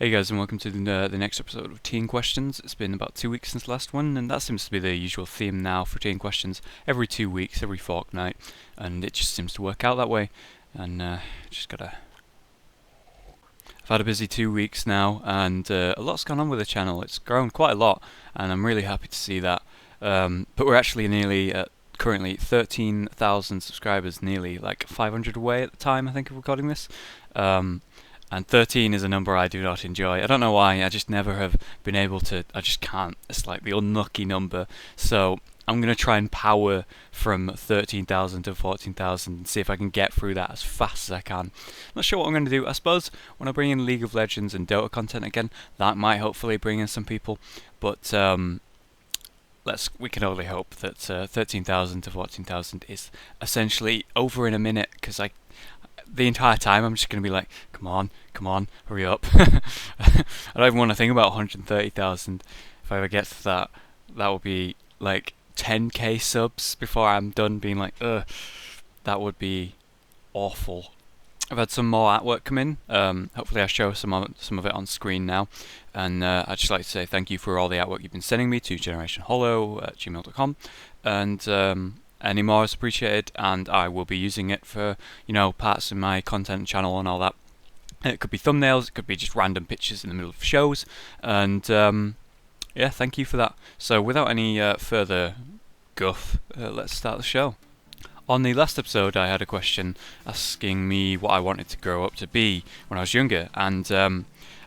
Hey guys, and welcome to the next episode of Teen Questions. It's been about 2 weeks since the last one, and that seems to be the usual theme now for Teen Questions. Every 2 weeks, every fortnight, and it just seems to work out that way. And just gotta. I've had a busy 2 weeks now, and a lot's gone on with the channel. It's grown quite a lot, and I'm really happy to see that. But we're actually nearly at currently 13,000 subscribers, nearly like 500 away at the time I think of recording this. And 13 is a number I do not enjoy. I don't know why, I just never have been able to, I just can't. It's like the unlucky number. So I'm going to try and power from 13,000 to 14,000 and see if I can get through that as fast as I can. Not sure what I'm going to do. I suppose when I bring in League of Legends and Dota content again, that might hopefully bring in some people. But we can only hope that 13,000 to 14,000 is essentially over in a minute, because the entire time I'm just going to be like, come on, hurry up. I don't even want to think about 130,000. If I ever get to that, that will be like 10k subs before I'm done being like, ugh, that would be awful. I've had some more artwork come in. Hopefully I show some of it on screen now. And I'd just like to say thank you for all the artwork you've been sending me to generationhollow@gmail.com. And any more is appreciated, and I will be using it for, parts of my content channel and all that. It could be thumbnails, it could be just random pictures in the middle of shows, and yeah, thank you for that. So without any further guff, let's start the show. On the last episode I had a question asking me what I wanted to grow up to be when I was younger, and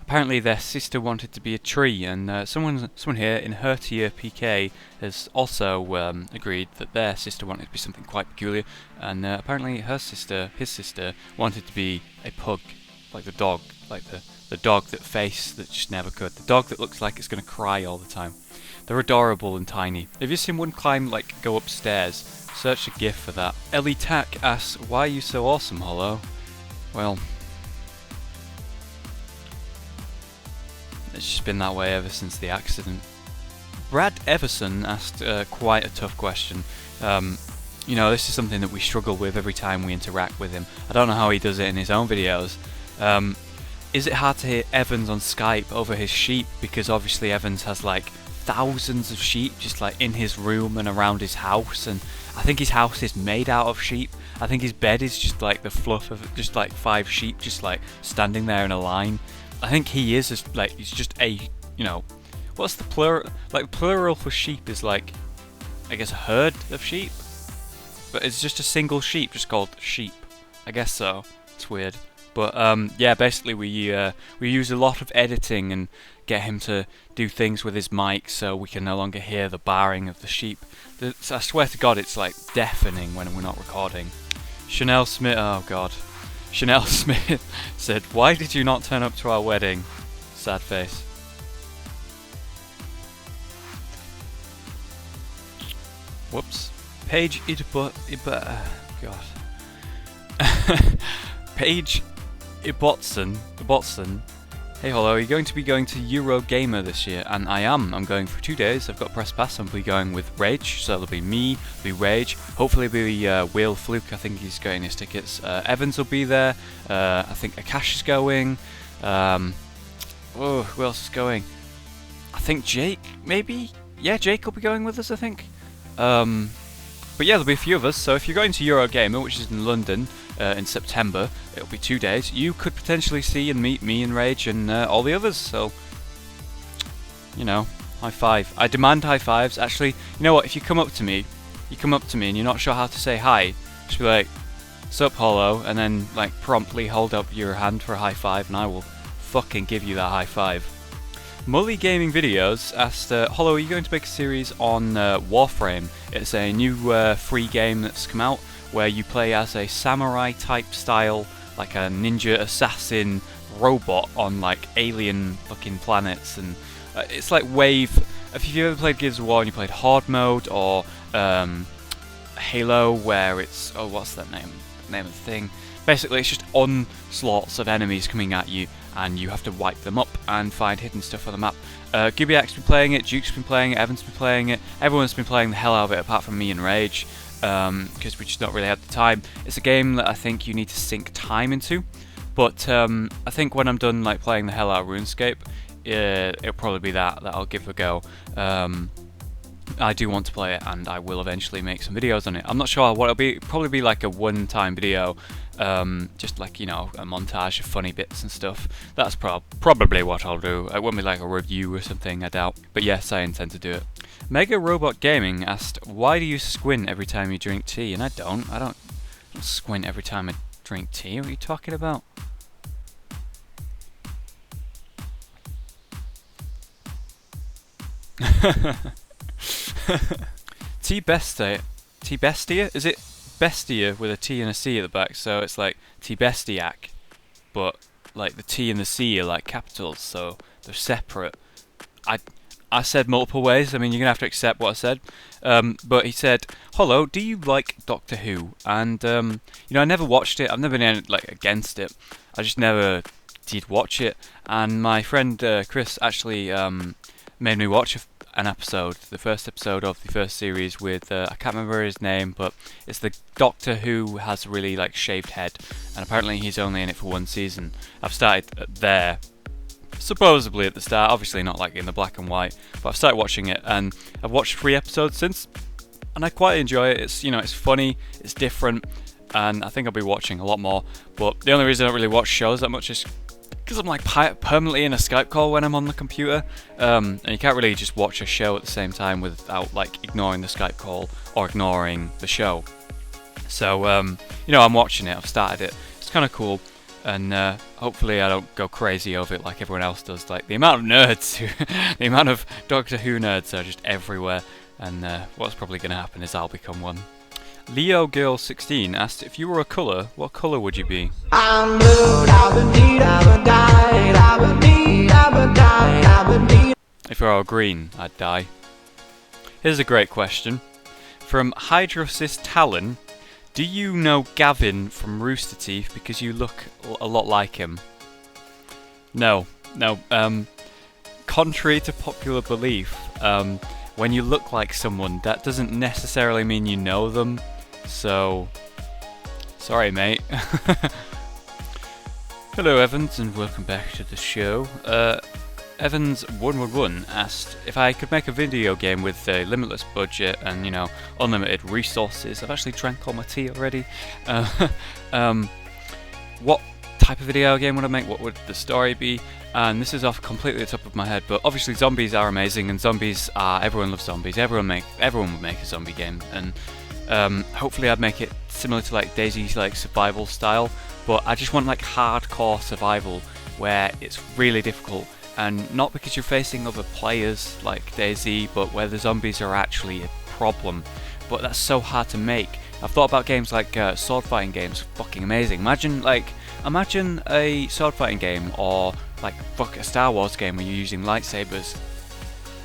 apparently their sister wanted to be a tree, and someone here in her tier PK has also agreed that their sister wanted to be something quite peculiar, and apparently his sister wanted to be a pug, like the dog, like the dog that just never could, the dog that looks like it's going to cry all the time. They're adorable and tiny. Have you seen one go upstairs? Search a GIF for that. Ellie Tack asks, why are you so awesome, Hollow? Well, it's just been that way ever since the accident. Brad Everson asked quite a tough question. This is something that we struggle with every time we interact with him. I don't know how he does it in his own videos. Is it hard to hear Evans on Skype over his sheep? Because obviously Evans has like thousands of sheep just like in his room and around his house, and I think his house is made out of sheep. I think his bed is just like the fluff of just like 5 sheep just like standing there in a line. I think he is just like, he's just a, what's the plural? Like plural for sheep is like, I guess a herd of sheep, but it's just a single sheep, just called sheep. I guess so. It's weird, but yeah. Basically, we use a lot of editing and get him to do things with his mic so we can no longer hear the barring of the sheep. I swear to God, it's like deafening when we're not recording. Chanel Smith. Oh God. Chanel Smith said, why did you not turn up to our wedding? Sad face. Whoops. Paige God. Paige Ibotson. Hey Hollow, are you going to be going to Eurogamer this year? And I am. I'm going for 2 days. I've got press pass. I'll be going with Rage, so there'll be me, there'll be Rage. Hopefully it'll be Will Fluke. I think he's getting his tickets. Evans will be there. I think Akash is going. Who else is going? I think Jake, maybe? Yeah, Jake will be going with us, I think. But yeah, there'll be a few of us, so if you're going to Eurogamer, which is in London, in September, it'll be 2 days, you could potentially see and meet me and Rage and all the others, so, high five. I demand high fives. Actually, you know what, if you come up to me and you're not sure how to say hi, just be like, sup Hollow, and then like promptly hold up your hand for a high five, and I will fucking give you that high five. Mully Gaming Videos asked, Hollow, are you going to make a series on Warframe? It's a new free game that's come out where you play as a samurai type style, like a ninja assassin robot on like alien fucking planets, and it's like Wave. If you've ever played Gears of War and you played Horde mode, or Halo, where it's, what's that name of the thing? Basically, it's just onslaughts of enemies coming at you, and you have to wipe them up and find hidden stuff on the map. Gubiak's been playing it, Duke's been playing it, Evan's been playing it, everyone's been playing the hell out of it apart from me and Rage, because we just not really had the time. It's a game that I think you need to sink time into. But I think when I'm done like playing the hell out of RuneScape, it'll probably be that I'll give a go. I do want to play it, and I will eventually make some videos on it. I'm not sure what it'll be. Probably be like a one-time video, just like, you know, a montage of funny bits and stuff. That's probably what I'll do. It won't be like a review or something, I doubt. But yes, I intend to do it. Mega Robot Gaming asked, "Why do you squint every time you drink tea?" And I don't squint every time I drink tea. What are you talking about? T-Bestia? Is it Bestia with a T and a C at the back? So it's like T-Bestiac, but like the T and the C are like capitals, so they're separate. I said multiple ways. I mean, you're gonna have to accept what I said. But he said, "Hollow, do you like Doctor Who?" And you know, I never watched it. I've never been like against it. I just never did watch it. And my friend Chris actually made me watch an episode, the first episode of the first series with I can't remember his name, but it's the Doctor who has a really like shaved head, and apparently he's only in it for one season. I've started there, supposedly at the start, obviously not like in the black and white, but I've started watching it, and I've watched 3 episodes since, and I quite enjoy it. It's, you know, it's funny, it's different, and I think I'll be watching a lot more. But the only reason I don't really watch shows that much is because I'm like permanently in a Skype call when I'm on the computer, and you can't really just watch a show at the same time without like ignoring the Skype call or ignoring the show. So you know, I'm watching it, I've started it, it's kind of cool, and hopefully I don't go crazy over it like everyone else does. Like the amount of nerds, the amount of Doctor Who nerds are just everywhere, and what's probably going to happen is I'll become one. Leo Girl 16 asked, "If you were a colour, what colour would you be?" I'm blue, I've been deed, I've been died, I've been deed, I've been died, I've been deed. If I were green, I'd die. Here's a great question. From Hydrosis Talon, "Do you know Gavin from Rooster Teeth because you look a lot like him?" No. Contrary to popular belief, when you look like someone, that doesn't necessarily mean you know them. So, sorry, mate. Hello, Evans, and welcome back to the show. Evans111 asked if I could make a video game with a limitless budget and, you know, unlimited resources. I've actually drank all my tea already. What type of video game would I make? What would the story be? And this is off completely the top of my head, but obviously zombies are amazing, and zombies are, everyone loves zombies. Everyone would make a zombie game, and hopefully I'd make it similar to like DayZ's like survival style, but I just want like hardcore survival where it's really difficult, and not because you're facing other players like DayZ, but where the zombies are actually a problem. But that's so hard to make. I've thought about games like sword fighting games, fucking amazing. Imagine a sword fighting game, or like a Star Wars game where you're using lightsabers,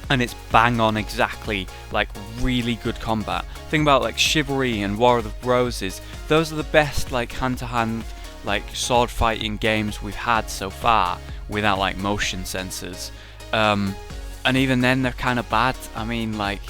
and it's bang on exactly, like really good combat. Think about like Chivalry and War of the Roses. Those are the best like hand-to-hand like sword fighting games we've had so far without like motion sensors. And even then they're kind of bad. I mean, like,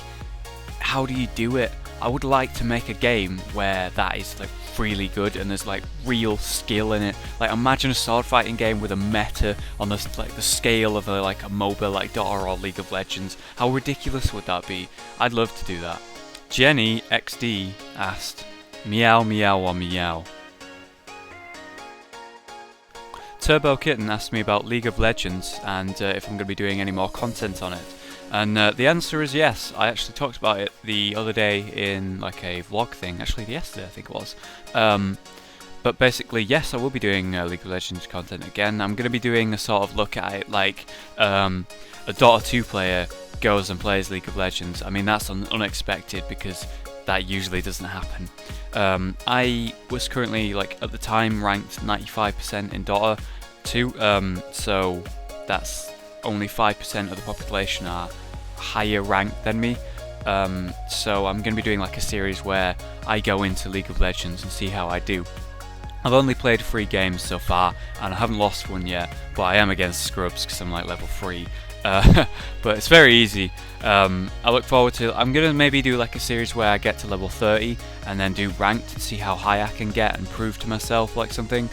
how do you do it? I would like to make a game where that is like really good and there's like real skill in it. Like imagine a sword fighting game with a meta on the like the scale of a MOBA like Dota or League of Legends. How ridiculous would that be? I'd love to do that. Jenny XD asked, "Meow meow or meow?" Turbo Kitten asked me about League of Legends and if I'm going to be doing any more content on it. And the answer is yes. I actually talked about it the other day in like a vlog thing, actually yesterday I think it was. But basically, yes, I will be doing League of Legends content again. I'm going to be doing a sort of look at it like a Dota 2 player goes and plays League of Legends. I mean, that's unexpected because that usually doesn't happen. I was currently, like at the time, ranked 95% in Dota 2, so that's only 5% of the population are higher ranked than me. So I'm going to be doing like a series where I go into League of Legends and see how I do. I've only played 3 games so far and I haven't lost one yet, but I am against scrubs because I'm like level 3. But it's very easy. I look forward to. I'm gonna maybe do like a series where I get to level 30 and then do ranked and see how high I can get and prove to myself like something.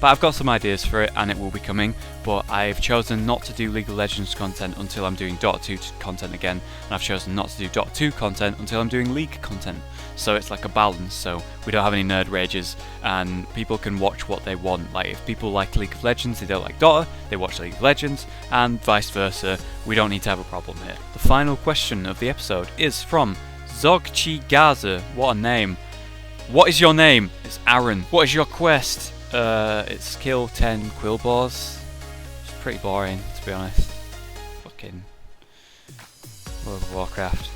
But I've got some ideas for it and it will be coming, but I've chosen not to do League of Legends content until I'm doing Dota 2 content again, and I've chosen not to do Dota 2 content until I'm doing League content. So it's like a balance, so we don't have any nerd rages and people can watch what they want. Like if people like League of Legends, they don't like Dota, they watch League of Legends, and vice versa. We don't need to have a problem here. The final question of the episode is from Zogchi Gaza. What a name. What is your name? It's Aaron. What is your quest? It's kill 10 Quillboars. It's pretty boring, to be honest. Fucking World of Warcraft.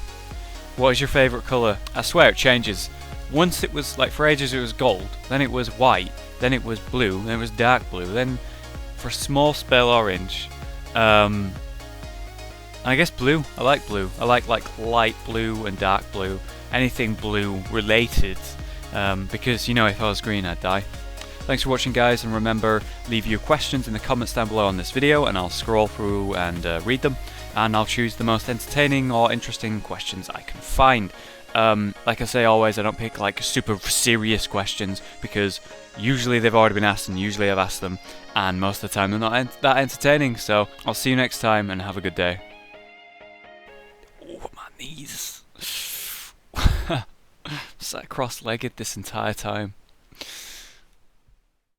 What is your favourite colour? I swear it changes. Once it was, like for ages it was gold, then it was white, then it was blue, then it was dark blue, then for a small spell orange. I guess blue. I like blue. I like light blue and dark blue. Anything blue related. Because, you know, if I was green I'd die. Thanks for watching, guys, and remember, leave your questions in the comments down below on this video and I'll scroll through and read them, and I'll choose the most entertaining or interesting questions I can find. Like I say always, I don't pick like super serious questions because usually they've already been asked and usually I've asked them, and most of the time they're not that entertaining. So I'll see you next time and have a good day. Oh, my knees. Sat cross-legged this entire time.